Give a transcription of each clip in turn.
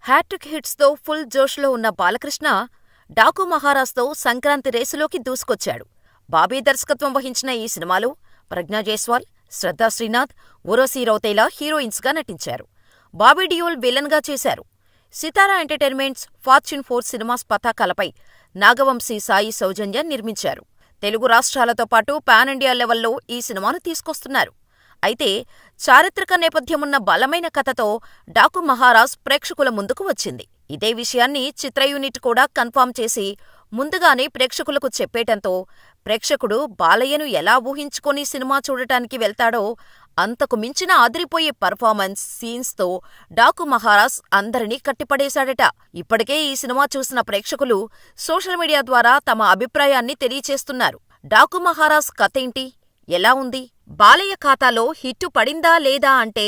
Hat trick హిట్స్తో full జోష్లో ఉన్న బాలకృష్ణ డాకు మహారాజ్తో సంక్రాంతి రేసులోకి దూసుకొచ్చాడు. బాబీ దర్శకత్వం వహించిన ఈ సినిమాలో ప్రజ్ఞా జైస్వాల్, శ్రద్ధా శ్రీనాథ్, ఉర్వశీ రౌతేలా హీరోయిన్స్గా నటించారు. బాబీ డియోల్ విలన్గా చేశారు. సితారా ఎంటర్టైన్మెంట్స్, ఫార్చ్యూన్ 4 సినిమాస్ పతాకాలపై నాగవంశీ సాయి సౌజన్య నిర్మించారు. తెలుగు రాష్ట్రాలతో పాటు పాన్ ఇండియా లెవెల్లో ఈ సినిమాను తీసుకొస్తున్నారు. అయితే చారిత్రక నేపథ్యమున్న బలమైన కథతో డాకు మహారాజ్ ప్రేక్షకుల ముందుకు వచ్చింది. ఇదే విషయాన్ని చిత్ర యూనిట్ కూడా కన్ఫర్మ్ చేసి ముందుగానే ప్రేక్షకులకు చెప్పేయటంతో ప్రేక్షకుడు బాలయ్యను ఎలా ఊహించుకొని సినిమా చూడటానికి వెళ్తాడో అంతకు మించిన అదిరిపోయే పర్ఫార్మెన్స్, సీన్స్తో డాకు మహారాజ్ అందరినీ కట్టిపడేశాడట. ఇప్పటికే ఈ సినిమా చూసిన ప్రేక్షకులు సోషల్ మీడియా ద్వారా తమ అభిప్రాయాన్ని తెలియచేస్తున్నారు. డాకు మహారాజ్ కథేంటి, ఎలా ఉంది? బాలయ్య ఖాతాలో హిట్టు పడిందా లేదా అంటే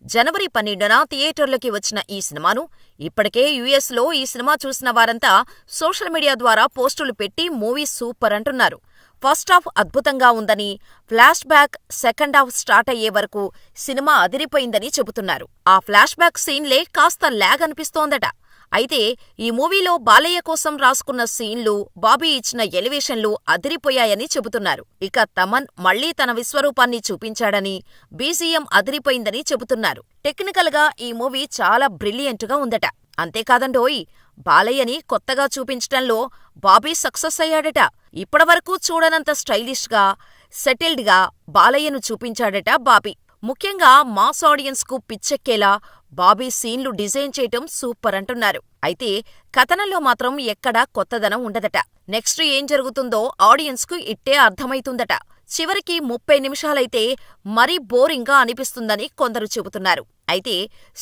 జనవరి 12న థియేటర్లకి వచ్చిన ఈ సినిమాను ఇప్పటికే యుఎస్లో ఈ సినిమా చూసిన వారంతా సోషల్ మీడియా ద్వారా పోస్టులు పెట్టి మూవీ సూపర్ అంటున్నారు. ఫస్ట్ హాఫ్ అద్భుతంగా ఉందని, flash back second half start అయ్యే వరకు సినిమా అదిరిపోయిందని చెబుతున్నారు. ఆ ఫ్లాష్ బ్యాక్ సీన్లే కాస్త ల్యాగ్ అనిపిస్తోందట. అయితే ఈ మూవీలో బాలయ్య కోసం రాసుకున్న సీన్లు, బాబీ ఇచ్చిన ఎలివేషన్లు అదిరిపోయాయని చెబుతున్నారు. ఇక తమన్ మళ్లీ తన విశ్వరూపాన్ని చూపించాడని, బీజీఎం అదిరిపోయిందని చెబుతున్నారు. టెక్నికల్ గా ఈ మూవీ చాలా బ్రిలియంట్గా ఉందట. అంతేకాదండోయ్, బాలయ్యని కొత్తగా చూపించటంలో బాబీ సక్సెస్ అయ్యాడట. ఇప్పటివరకు చూడనంత స్టైలిష్గా, సెటిల్డ్గా బాలయ్యను చూపించాడట బాబీ. ముఖ్యంగా మాస్ ఆడియన్స్ కు పిచ్చెక్కేలా బాబీ సీన్లు డిజైన్ చేయటం సూపర్ అంటున్నారు. అయితే కథనంలో మాత్రం ఎక్కడా కొత్తదనం ఉండదట. నెక్స్ట్ ఏం జరుగుతుందో ఆడియన్స్ కు ఇట్టే అర్థమైతుందట. చివరికి 30 నిమిషాలైతే మరీ బోరింగ్గా అనిపిస్తుందని కొందరు చెబుతున్నారు. అయితే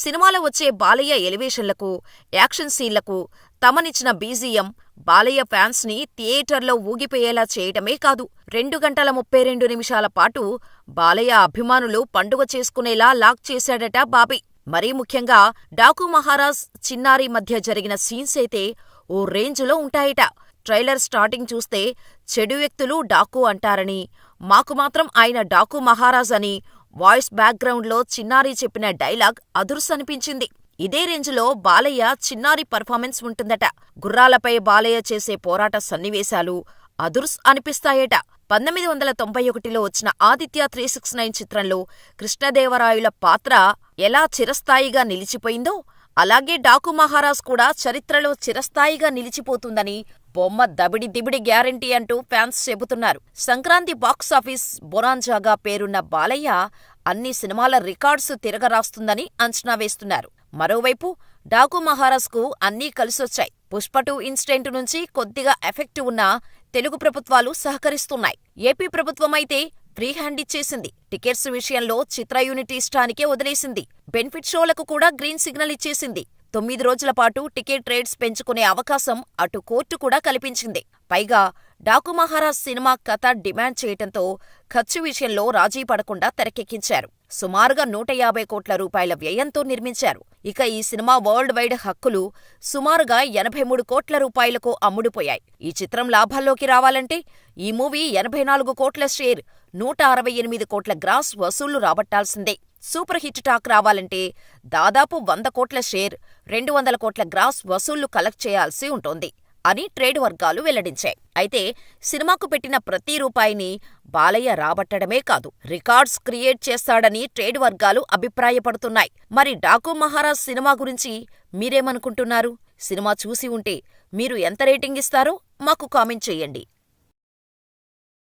సినిమాలో వచ్చే బాలయ్య ఎలివేషన్లకు, యాక్షన్ సీన్లకు తమనిచ్చిన బీజీఎం బాలయ్య ఫ్యాన్స్ ని థియేటర్లో ఊగిపోయేలా చేయటమే కాదు, 2 గంటల 32 నిమిషాల పాటు బాలయ్య అభిమానులు పండుగ చేసుకునేలా లాక్ చేశాడట బాబీ. మరీ ముఖ్యంగా డాకు మహారాజ్, చిన్నారి మధ్య జరిగిన సీన్స్ అయితే ఓ రేంజ్లో ఉంటాయట. ట్రైలర్ స్టార్టింగ్ చూస్తే చెడు వ్యక్తులు డాకు అంటారని, మాకు మాత్రం ఆయన డాకు మహారాజ్ అని వాయిస్ బ్యాక్గ్రౌండ్లో చిన్నారి చెప్పిన డైలాగ్ అదుర్సనిపించింది. ఇదే రేంజ్లో బాలయ్య, చిన్నారి పర్ఫార్మెన్స్ ఉంటుందట. గుర్రాలపై బాలయ్య చేసే పోరాట సన్నివేశాలు అదుర్స్ అనిపిస్తాయట. 1991లో వచ్చిన ఆదిత్య 369 చిత్రంలో కృష్ణదేవరాయల పాత్ర ఎలా చిరస్థాయిగా నిలిచిపోయిందో అలాగే డాకు మహారాజ్ కూడా చరిత్రలో చిరస్థాయిగా నిలిచిపోతుందని బొమ్మ దబిడి దిబిడి గ్యారంటీ అంటూ ఫ్యాన్స్ చెబుతున్నారు. సంక్రాంతి బాక్సాఫీస్ బొనాంజాగా పేరున్న బాలయ్య అన్ని సినిమాల రికార్డ్స్ తిరగరాస్తుందని అంచనా వేస్తున్నారు. మరోవైపు డాకు మహారాజ్ కు అన్నీ కలిసొచ్చాయి. పుష్ప 2 ఇన్సిడెంట్ నుంచి కొద్దిగా ఎఫెక్ట్ ఉన్న తెలుగు ప్రభుత్వాలు సహకరిస్తున్నాయి. ఏపీ ప్రభుత్వమైతే ఫ్రీ హ్యాండ్ ఇచ్చేసింది. టికెట్స్ విషయంలో చిత్ర యూనిట్ ఇష్టానికే వదిలేసింది. బెనిఫిట్ షోలకు కూడా గ్రీన్ సిగ్నల్ ఇచ్చేసింది. 9 రోజుల పాటు టికెట్ రేట్స్ పెంచుకునే అవకాశం అటు కోర్టు కూడా కల్పించింది. పైగా డాకు మహారాజ్ సినిమా కథ డిమాండ్ చేయటంతో ఖర్చు విషయంలో రాజీ పడకుండా తెరకెక్కించారు. సుమారుగా 150 కోట్ల రూపాయల వ్యయంతో నిర్మించారు. ఇక ఈ సినిమా వరల్డ్ వైడ్ హక్కులు సుమారుగా 83 కోట్ల రూపాయలకు అమ్ముడుపోయాయి. ఈ చిత్రం లాభాల్లోకి రావాలంటే ఈ మూవీ 84 కోట్ల షేర్, 168 కోట్ల గ్రాస్ వసూళ్లు రాబట్టాల్సిందే. సూపర్ హిట్ టాక్ రావాలంటే దాదాపు 100 కోట్ల షేర్, 200 కోట్ల గ్రాస్ వసూళ్లు కలెక్ట్ చేయాల్సి ఉంటోంది అని ట్రేడ్ వర్గాలు వెల్లడించాయి. అయితే సినిమాకు పెట్టిన ప్రతి రూపాయిని బాలయ్య రాబట్టడమే కాదు, రికార్డ్స్ క్రియేట్ చేస్తాడని ట్రేడ్ వర్గాలు అభిప్రాయపడుతున్నాయి. మరి డాకు మహారాజ్ సినిమా గురించి మీరేమనుకుంటున్నారు? సినిమా చూసి ఉంటే మీరు ఎంత రేటింగ్ ఇస్తారో మాకు కామెంట్ చేయండి.